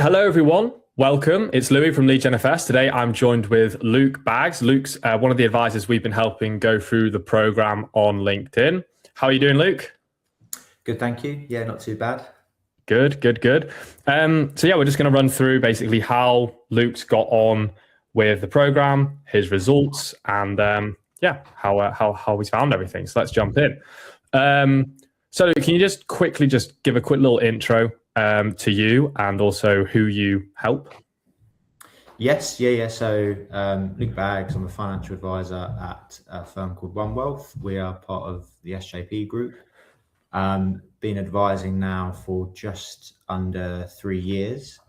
Hello, everyone. Welcome. It's Louis from Lead Gen FS. Today, I'm joined with Luke Baggs. Luke's one of the advisors we've been helping go through the program on LinkedIn. How are you doing, Luke? Good, thank you. Yeah, not too bad. Good. So we're just going to run through basically how Luke's got on with the program, his results, and how he's found everything. So let's jump in. So Luke, can you just quickly give a quick little intro to you and also who you help? Yes, yeah. So Luke Baggs, I'm a financial advisor at a firm called One Wealth. We are part of the SJP group. Been advising now for just under 3 years,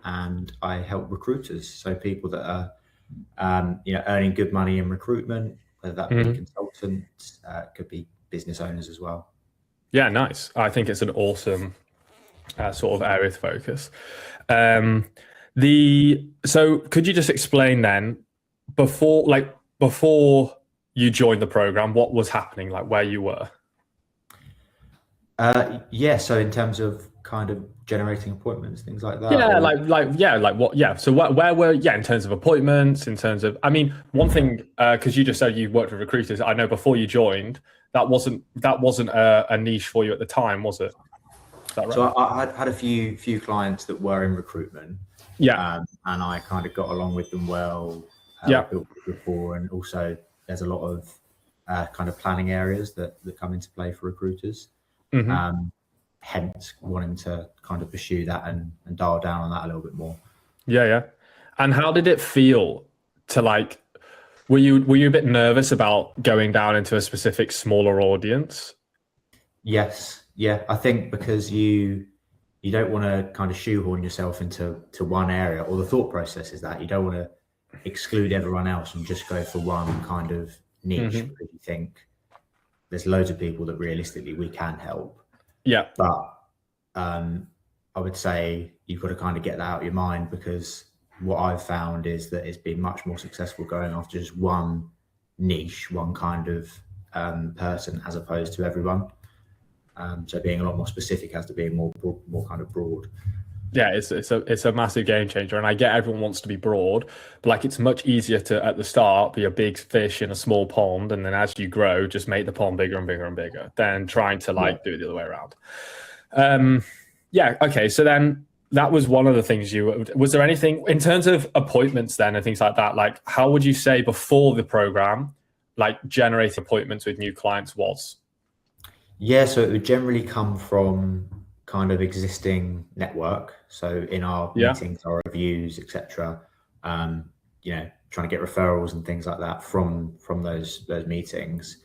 and I help recruiters. So people that are earning good money in recruitment, whether that be consultants, could be business owners as well. Yeah, nice. I think it's an awesome sort of area to focus. So could you just explain then, before you joined the program, what was happening, like where you were? So in terms of kind of generating appointments, things like that. So where were in terms of appointments, in terms of, I mean, one thing, because you just said you worked with recruiters. I know before you joined, that wasn't a niche for you at the time, was it? Is that right? So I had a few clients that were in recruitment. Yeah. And I kind of got along with them well. Built rapport, and also there's a lot of kind of planning areas that come into play for recruiters. Hence wanting to kind of pursue that and dial down on that a little bit more. Yeah. And how did it feel to were you a bit nervous about going down into a specific smaller audience? Yes. Yeah. I think because you don't want to kind of shoehorn yourself into one area, or the thought process is that you don't want to exclude everyone else and just go for one kind of niche, because you think there's loads of people that realistically we can help. Yeah. But I would say you've got to kind of get that out of your mind, because what I've found is that it's been much more successful going after just one niche, one kind of person, as opposed to everyone. So being a lot more specific has to be more kind of broad. Yeah, it's a massive game changer, and I get everyone wants to be broad, but it's much easier to at the start be a big fish in a small pond, and then as you grow, just make the pond bigger and bigger and bigger, than trying to do it the other way around. Okay. So then that was one of the things was there anything in terms of appointments then and things like that? Like, how would you say before the program, generating appointments with new clients was? Yeah, so it would generally come from kind of existing network. So in our meetings, our reviews, etc. Trying to get referrals and things like that from those meetings.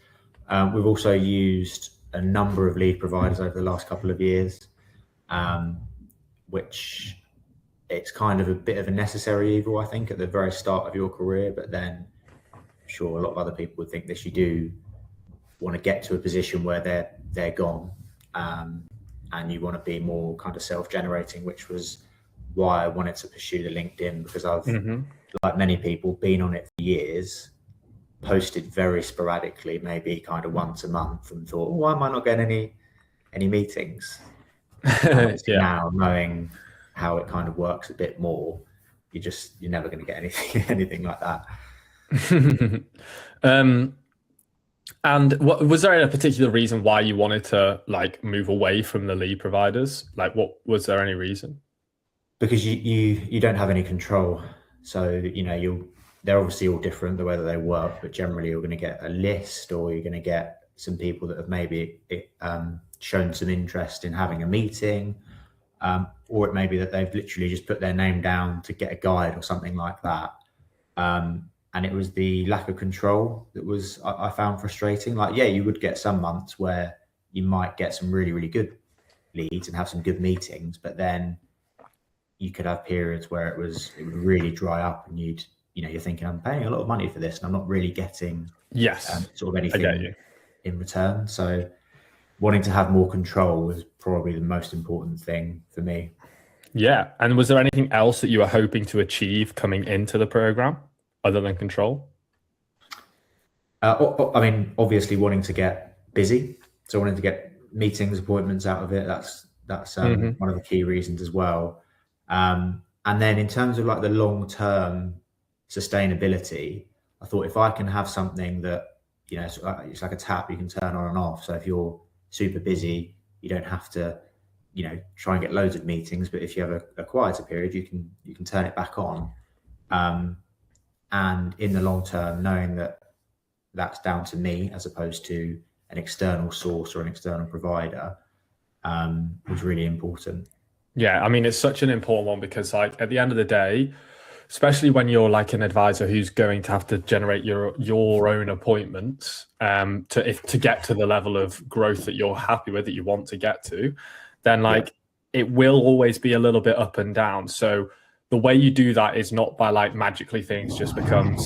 We've also used a number of lead providers over the last couple of years, which it's kind of a bit of a necessary evil, I think, at the very start of your career. But then I'm sure a lot of other people would think this. You do want to get to a position where they're gone, and you want to be more kind of self-generating, which was why I wanted to pursue the LinkedIn, because I've, like many people, been on it for years, posted very sporadically, maybe kind of once a month, and thought, why am I not getting any meetings? Now, knowing how it kind of works a bit more, you're never going to get anything like that. And was there a particular reason why you wanted to move away from the lead providers? What was there any reason? Because you don't have any control. So they're obviously all different the way that they work, but generally you're going to get a list, or you're going to get some people that have maybe shown some interest in having a meeting, or it may be that they've literally just put their name down to get a guide or something like that. And it was the lack of control that I found frustrating. You would get some months where you might get some really, really good leads and have some good meetings, but then you could have periods where it would really dry up, and you're thinking, I'm paying a lot of money for this and I'm not really getting sort of anything in return. So wanting to have more control was probably the most important thing for me. Yeah. And was there anything else that you were hoping to achieve coming into the program other than control? I mean, obviously wanting to get busy. So wanting to get meetings, appointments out of it. That's one of the key reasons as well. And then in terms of like the long-term sustainability, I thought if I can have something that, it's like a tap you can turn on and off. So if you're super busy, you don't have to, try and get loads of meetings, but if you have a quieter period, you can turn it back on. And in the long term, knowing that that's down to me as opposed to an external source or an external provider, was really important. Yeah, I mean, it's such an important one because, like, at the end of the day, especially when you're like an advisor who's going to have to generate your own appointments, to get to the level of growth that you're happy with, that you want to get to, then like it will always be a little bit up and down. So the way you do that is not by like magically things just become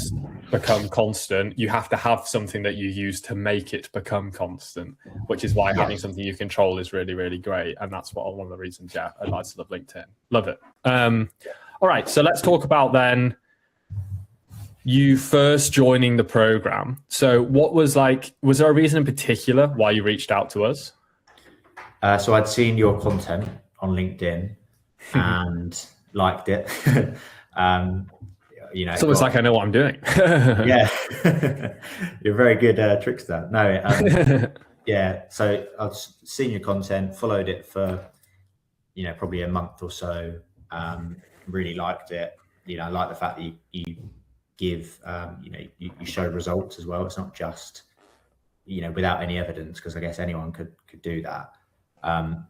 constant. You have to have something that you use to make it become constant, which is why having something you control is really, really great. And that's one of the reasons, advisors love LinkedIn. Love it. All right, so let's talk about then you first joining the program. So what was there a reason in particular why you reached out to us? So I'd seen your content on LinkedIn and liked it. It's almost like I know what I'm doing. Yeah, you're a very good trickster. No, yeah. So I've seen your content, followed it for, probably a month or so. Really liked it. I like the fact that you give, you show results as well. It's not just, without any evidence, because I guess anyone could do that.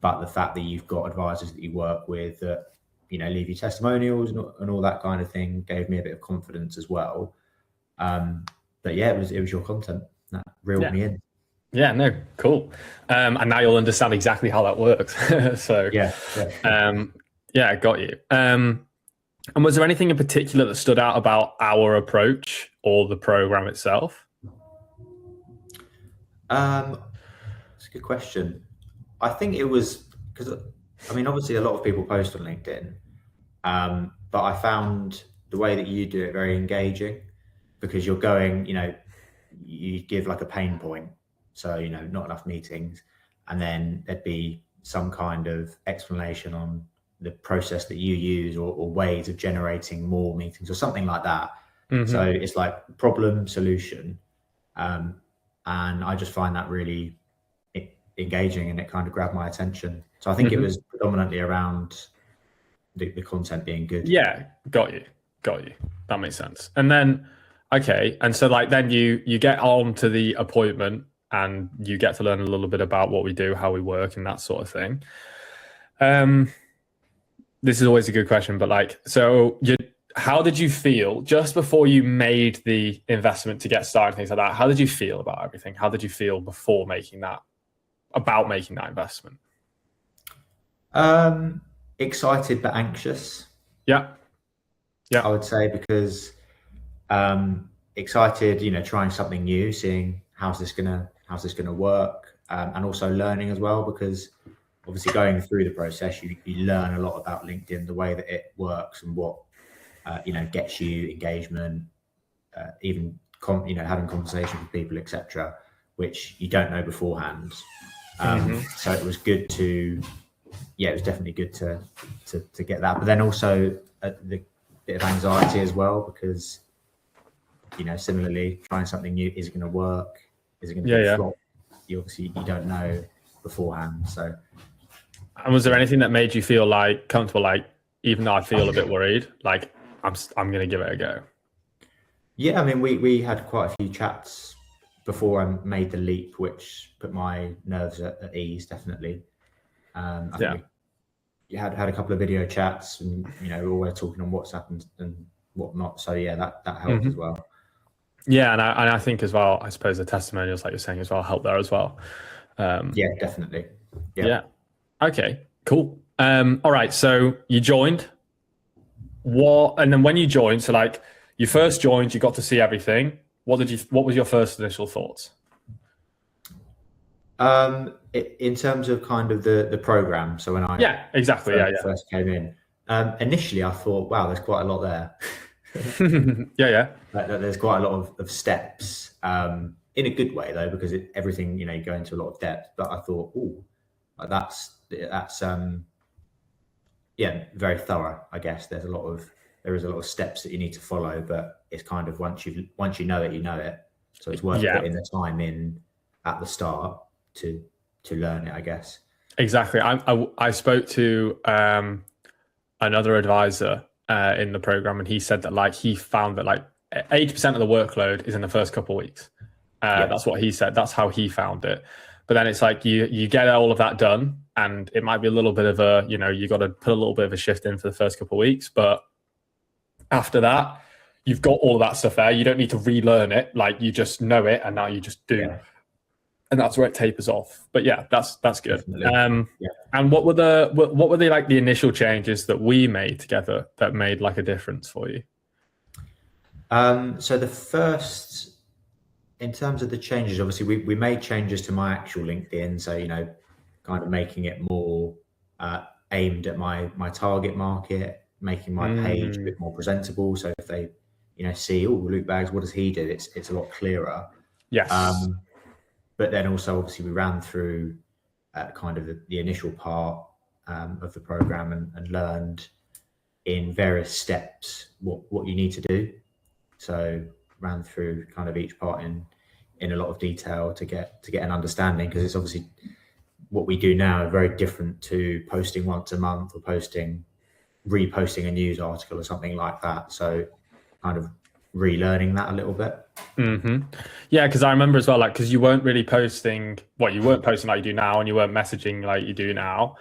But the fact that you've got advisors that you work with that, leave you testimonials and all that kind of thing gave me a bit of confidence as well. But yeah, it was your content that reeled me in. Yeah, no, cool. And now you'll understand exactly how that works. So yeah, got you. And was there anything in particular that stood out about our approach or the program itself? That's a good question. I think it was because, obviously a lot of people post on LinkedIn, but I found the way that you do it very engaging because you're going, you give like a pain point. So, not enough meetings, and then there'd be some kind of explanation on the process that you use or ways of generating more meetings or something like that. Mm-hmm. So it's like problem, solution. And I just find that really engaging and it kind of grabbed my attention. So I think it was predominantly around the content being good. Yeah, got you. That makes sense. And then, okay. And so then you get on to the appointment and you get to learn a little bit about what we do, how we work and that sort of thing. This is always a good question, but how did you feel just before you made the investment to get started, things like that? How did you feel about everything? How did you feel before making that investment? Excited but anxious. Yeah. I would say because excited, trying something new, seeing how's this gonna work, and also learning as well because obviously going through the process, you learn a lot about LinkedIn, the way that it works and what gets you engagement, even having conversations with people, etc., which you don't know beforehand. So it was good it was definitely good to get that, but then also the bit of anxiety as well because similarly trying something new, is it going to work? Is it going to be a flop? You don't know beforehand. So, and was there anything that made you feel comfortable? Even though I feel a bit worried, I'm going to give it a go. Yeah, we had quite a few chats before I made the leap, which put my nerves at ease. Definitely. I think we had a couple of video chats, and we're talking on WhatsApp and whatnot. So yeah, that helped as well. Yeah, and I think as well, I suppose the testimonials, like you're saying as well, help there as well. Yeah, definitely. Yeah. Okay, cool. All right, so you joined. And then when you joined, so you first joined, you got to see everything. What was your first initial thoughts? In terms of kind of the program. So when I first came in, initially I thought, wow, there's quite a lot there. Yeah. There's quite a lot of steps, in a good way though, because everything, you go into a lot of depth. But I thought, that's very thorough. I guess there is a lot of steps that you need to follow, but it's kind of once you know it, you know it. So it's worth Yeah, putting the time in at the start to learn it, I guess. exactly. I spoke to another advisor in the program, and he said that like he found that like 80% of the workload is in the first couple of weeks. That's what he said. That's how he found it. But then it's like you get all of that done, and it might be a little bit of a, you got to put a little bit of a shift in for the first couple of weeks. But after that, you've got all of that stuff there. You don't need to relearn it. Like you just know it, and now you just do. Yeah. And that's where it tapers off. But yeah, that's good. Yeah. And what were the like the initial changes that we made together that made like a difference for you? So the first, in terms of the changes, obviously we made changes to my actual LinkedIn. So, kind of making it more aimed at my target market, making my page a bit more presentable. So if they, see, Luke Baggs, what does he do? It's a lot clearer. Yes. But then also, obviously, we ran through kind of the initial part of the program and learned in various steps what you need to do. So ran through kind of each part in a lot of detail to get an understanding, because it's obviously what we do now is very different to posting once a month or reposting a news article or something like that. So kind of relearning that a little bit. Mm-hmm. Yeah, because I remember as well, like, because you weren't really posting like you do now, and you weren't messaging like you do now.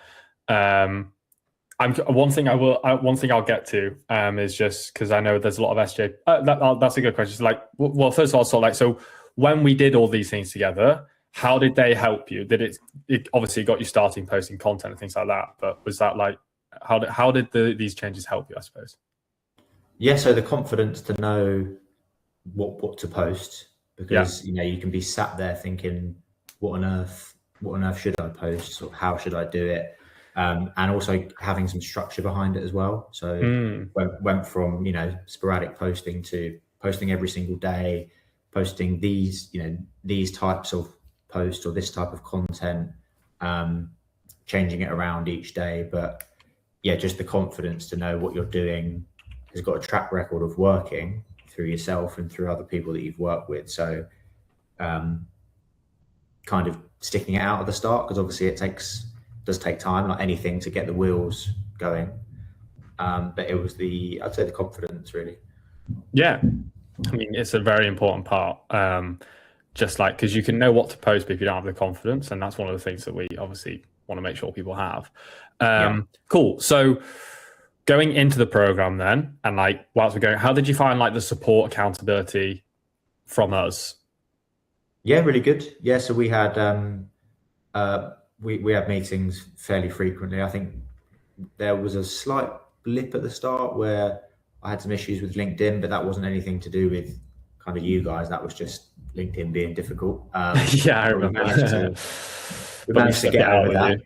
One thing I'll get to is just because I know there's a lot of SJP. That's a good question. So like, well, first of all, so when we did all these things together, how did they help you? Did it obviously got you starting posting content and things like that? But was that like how did these changes help you? I suppose. Yeah, so the confidence to know what to post, because you can be sat there thinking, what on earth should I post, or how should I do it, and also having some structure behind it as well. So went from sporadic posting to posting every single day, posting these types of posts or this type of content, changing it around each day. But yeah, just the confidence to know what you're doing has got a track record of working through yourself and through other people that you've worked with. So kind of sticking it out at the start, because obviously it does take time, like anything, to get the wheels going. But it was I'd say the confidence, really. Yeah, I mean, it's a very important part. Just like, because you can know what to post, but if you don't have the confidence, and that's one of the things that we obviously want to make sure people have. Cool. So going into the program then, and like whilst we're going, how did you find like the support, accountability from us? Yeah, really good. Yeah, so we had we had meetings fairly frequently. I think there was a slight blip at the start where I had some issues with LinkedIn, but that wasn't anything to do with kind of you guys. That was just LinkedIn being difficult. Yeah, I remember. We managed to get over that.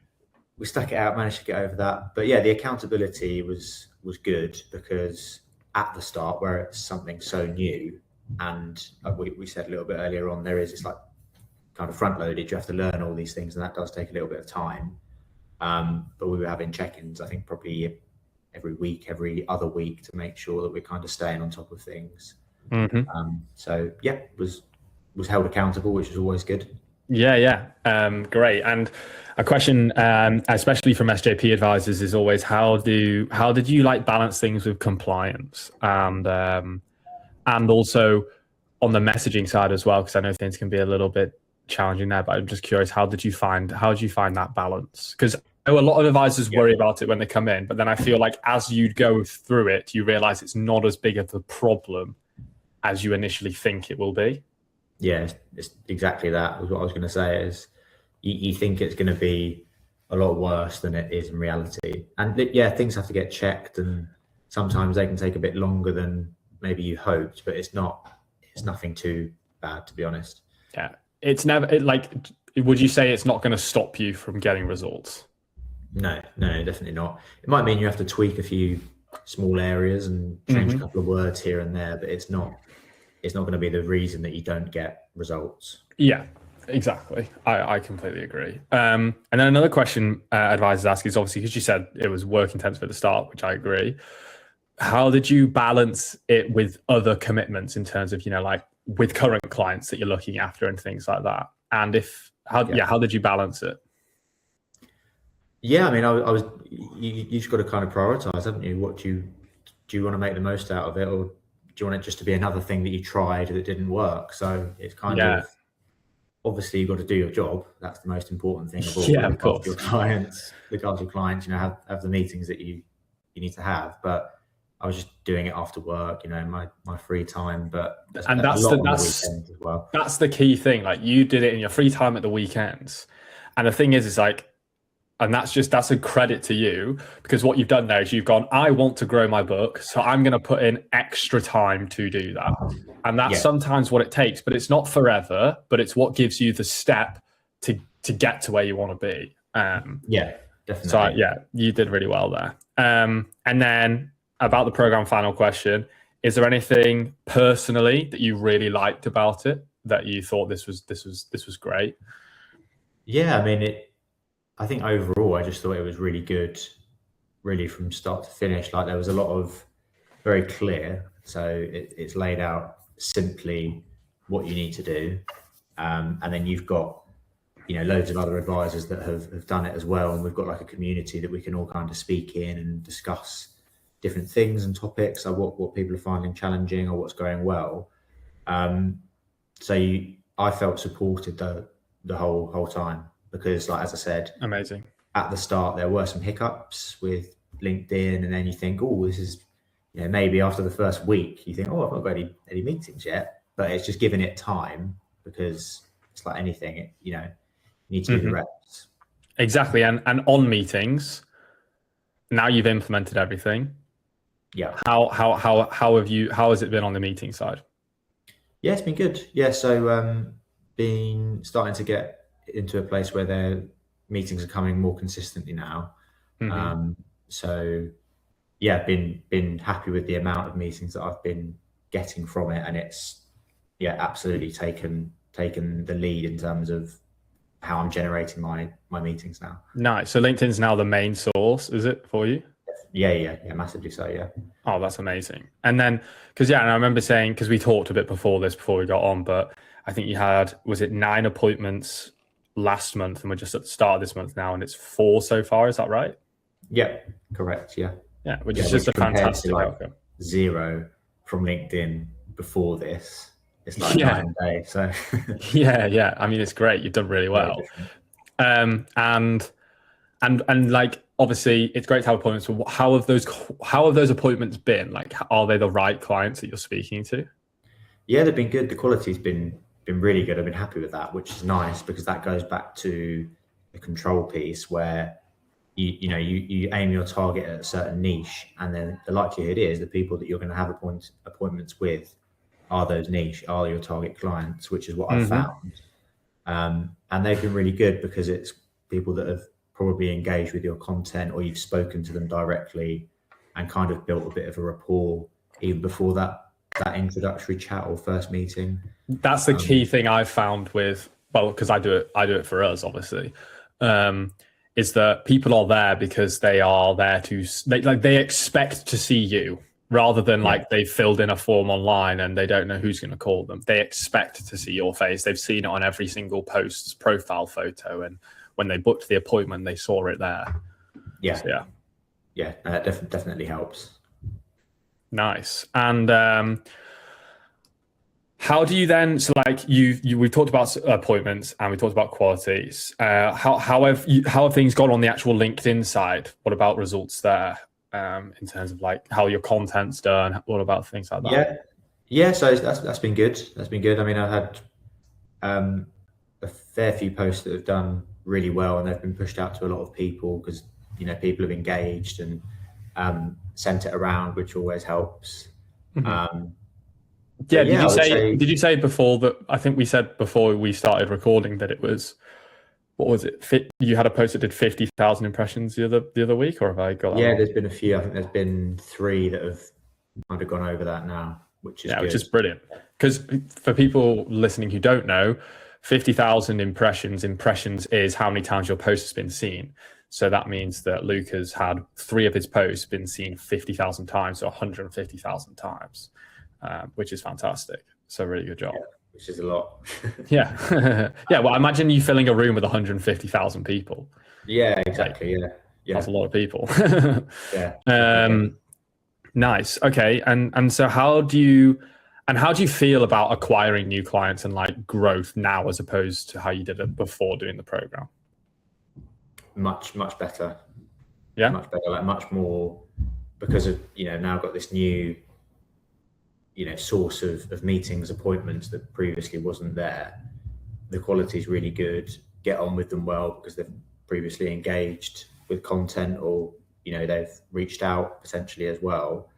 We stuck it out, managed to get over that. But yeah, the accountability was good, because at the start, where it's something so new, and we said a little bit earlier on, there is this like kind of front loaded. You have to learn all these things, and that does take a little bit of time. But we were having check-ins, I think probably every week, every other week, to make sure that we're kind of staying on top of things. So yeah, was held accountable, which is always good. Yeah. Great. And a question, especially from SJP advisors, is always how did you like balance things with compliance and also on the messaging side as well? Because I know things can be a little bit challenging there, but I'm just curious, how did you find that balance? Because I know a lot of advisors worry about it when they come in, but then I feel like as you go through it, you realize it's not as big of a problem as you initially think it will be. Yeah, it's exactly that. Was what I was going to say. Is you think it's going to be a lot worse than it is in reality, and yeah, things have to get checked, and sometimes they can take a bit longer than maybe you hoped, but it's nothing too bad, to be honest. Yeah, it's never would you say it's not going to stop you from getting results? No, definitely not. It might mean you have to tweak a few small areas and change a couple of words here and there, but it's not going to be the reason that you don't get results. Yeah. Exactly. I completely agree. And then another question advisors ask is obviously, because you said it was work intensive at the start, which I agree. How did you balance it with other commitments in terms of, like with current clients that you're looking after and things like that? And how did you balance it? Yeah, I mean, I was. You just got to kind of prioritize, haven't you? What do you want to make the most out of it, or do you want it just to be another thing that you tried that didn't work? So it's kind Yeah. of obviously you've got to do your job. That's the most important thing of all. Yeah, of Look after course. your clients, have the meetings that you need to have. But I was just doing it after work, in my free time, but And a lot on the weekends as well. that's the key thing. Like you did it in your free time at the weekends. And the thing is like, and that's a credit to you, because what you've done there is you've gone, I want to grow my book, so I'm going to put in extra time to do that. And that's sometimes what it takes, but it's not forever, but it's what gives you the step to get to where you want to be. Yeah, definitely. So you did really well there. And then about the program, final question, is there anything personally that you really liked about it, that you thought this was great? Yeah, I mean, I think overall, I just thought it was really good, really from start to finish. Like there was a lot of very clear, so it's laid out simply what you need to do, and then you've got loads of other advisors that have done it as well, and we've got like a community that we can all kind of speak in and discuss different things and topics, like what people are finding challenging or what's going well. I felt supported the whole time. Because, like as I said, Amazing. At the start, there were some hiccups with LinkedIn, and then you think, oh, this is, maybe after the first week, you think, oh, I've not got any meetings yet. But it's just giving it time, because it's like anything, you need to do the reps. Exactly, and on meetings, now you've implemented everything. Yeah. How has it been on the meeting side? Yeah, it's been good. Yeah, so been starting to get into a place where their meetings are coming more consistently now. So yeah, been happy with the amount of meetings that I've been getting from it, and it's absolutely taken the lead in terms of how I'm generating my meetings now. Nice. So LinkedIn's now the main source, is it, for you? Yeah, massively so. Yeah. Oh, that's amazing. And then and I remember saying, because we talked a bit before we got on, but I think you had, was it 9 appointments last month, and we're just at the start of this month now, and it's 4 so far. Is that right? Yeah, correct. Yeah, which is just a fantastic outcome. 0 from LinkedIn before this. It's like 9 days. So yeah. I mean, it's great. You've done really well. And like obviously, it's great to have appointments. But how have those appointments been? Like, are they the right clients that you're speaking to? Yeah, they've been good. The quality's been really good. I've been happy with that, which is nice, because that goes back to the control piece, where you aim your target at a certain niche, and then the likelihood is the people that you're going to have appointments with are those niche, are your target clients, which is what I've found. And they've been really good, because it's people that have probably engaged with your content, or you've spoken to them directly and kind of built a bit of a rapport even before that introductory chat or first meeting. That's the key thing I've found with, because I do it for us, obviously, is that people are there because they are there they expect to see you, rather than like they've filled in a form online and they don't know who's going to call them. They expect to see your face. They've seen it on every single post's profile photo, and when they booked the appointment, they saw it there. Yeah. So, definitely helps. Nice. And how do you then, so like we've talked about appointments and we talked about qualities. How have things gone on the actual LinkedIn side? What about results there, in terms of like how your content's done? What about things like that? Yeah. So that's been good. That's been good. I mean, I've had a fair few posts that have done really well, and they've been pushed out to a lot of people, because people have engaged and sent it around, which always helps. Did you say before that? I think we said before we started recording that it was, what was it? You had a post that did 50,000 impressions the other week, or have I got that wrong? There's been a few. I think there's been 3 that have kind of gone over that now, which is good. Which is brilliant. Because for people listening who don't know, 50,000 impressions is how many times your post has been seen. So that means that Luke has had 3 of his posts been seen 50,000 times, so 150,000 times, which is fantastic. So really good job. Yeah, which is a lot. Yeah. Yeah. Well, imagine you filling a room with 150,000 people. Yeah, exactly. Yeah. That's a lot of people. Yeah. Nice. Okay. And so how do you feel about acquiring new clients and like growth now as opposed to how you did it before doing the program? Much better. Yeah. Much better, like much more, because of, now I've got this new, source of meetings, appointments that previously wasn't there. The quality is really good. Get on with them well because they've previously engaged with content, or they've reached out potentially as well.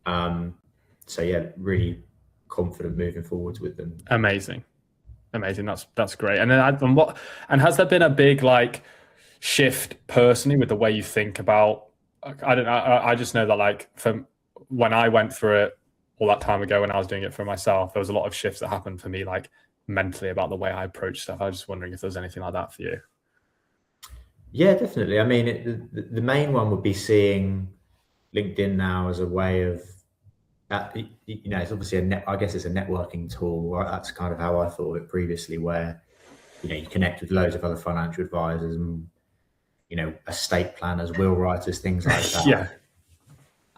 So yeah, really confident moving forwards with them. Amazing. That's great. And then has there been a big like shift personally with the way you think about? I don't know. I just know that like from when I went through it all that time ago when I was doing it for myself, there was a lot of shifts that happened for me, like mentally, about the way I approach stuff. I was just wondering if there's anything like that for you. Yeah, definitely. I mean, the main one would be seeing LinkedIn now as a way of, it's obviously I guess it's a networking tool. Right? That's kind of how I thought of it previously, where, you connect with loads of other financial advisors and, estate planners, will writers, things like that. Yeah.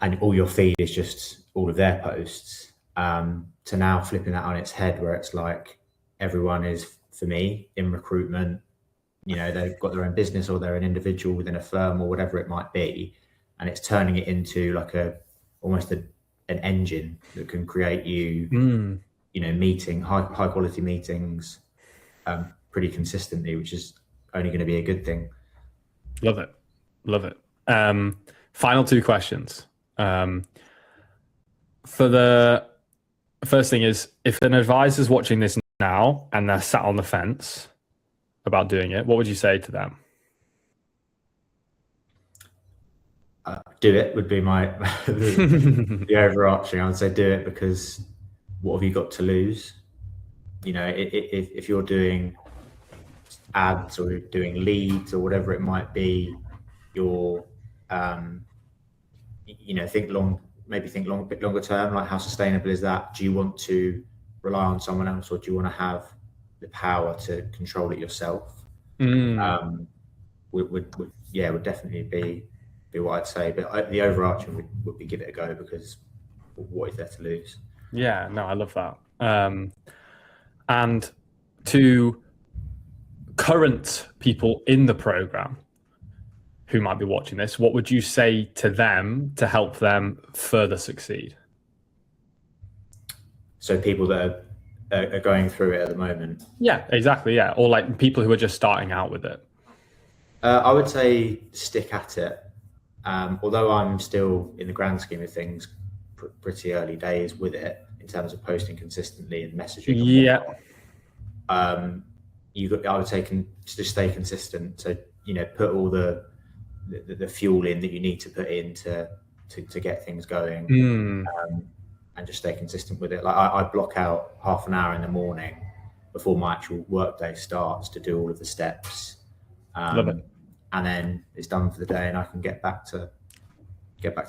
And all your feed is just all of their posts, to now flipping that on its head, where it's like everyone is, for me, in recruitment, they've got their own business or they're an individual within a firm or whatever it might be. And it's turning it into like almost an engine that can create you, high quality meetings, pretty consistently, which is only going to be a good thing. Love it. Final 2 questions. For the first thing is, if an advisor's watching this now and they're sat on the fence about doing it, what would you say to them? Do it would be my the overarching. I would say do it, because what have you got to lose? If you're doing ads or doing leads or whatever it might be, you're think a bit longer term, like how sustainable is that? Do you want to rely on someone else, or do you want to have the power to control it yourself? Would definitely be what I'd say. But the overarching would be give it a go, because what is there to lose? Yeah, no, I love that. And to current people in the program who might be watching this, what would you say to them to help them further succeed? So people that are going through it at the moment. Yeah, exactly. Yeah. Or like people who are just starting out with it. I would say stick at it. Although I'm still, in the grand scheme of things, pretty early days with it in terms of posting consistently and messaging. Yeah. I would say just stay consistent. So, put all the fuel in that you need to put in to get things going, and just stay consistent with it. Like I block out half an hour in the morning before my actual workday starts to do all of the steps. Love it. And then it's done for the day, and I can get back to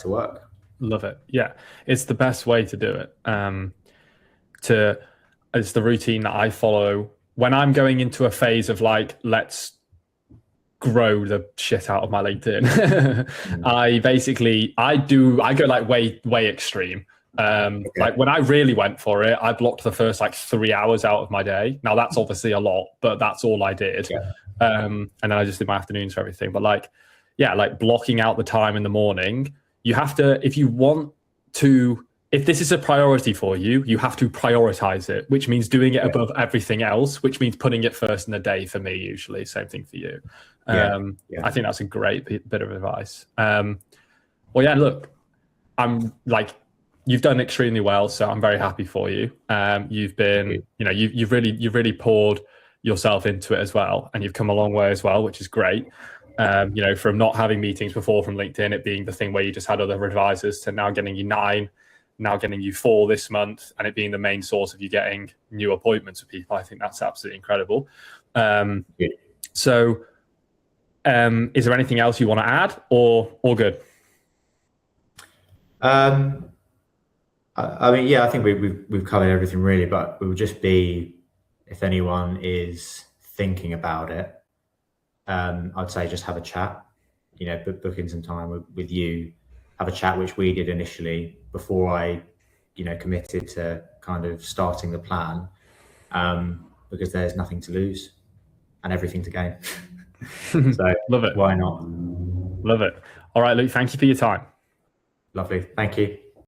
work. Love it. Yeah, it's the best way to do it. It's the routine that I follow when I'm going into a phase of like, let's grow the shit out of my LinkedIn. I go like way extreme. Like when I really went for it, I blocked the first like 3 hours out of my day. Now that's obviously a lot, but that's all I did. Yeah. And then I just did my afternoons for everything. But like blocking out the time in the morning, you have to, if this is a priority for you, you have to prioritize it, which means doing it above everything else, which means putting it first in the day for me, usually. Same thing for you. I think that's a great bit of advice. Well, yeah, look, I'm like, you've done extremely well, so I'm very happy for you. You've been, you've really poured yourself into it as well, and you've come a long way as well, which is great. From not having meetings before from LinkedIn, it being the thing where you just had other advisors, to now getting you 9 now getting you 4 this month, and it being the main source of you getting new appointments with people. I think that's absolutely incredible. So is there anything else you want to add, or all good? I mean, yeah, I think we've covered everything really, but it would just be, if anyone is thinking about it, I'd say just have a chat, book in some time with you, have a chat, which we did initially before I, committed to kind of starting the plan, because there's nothing to lose and everything to gain. So love it. Why not? Love it. All right, Luke, thank you for your time. Lovely. Thank you.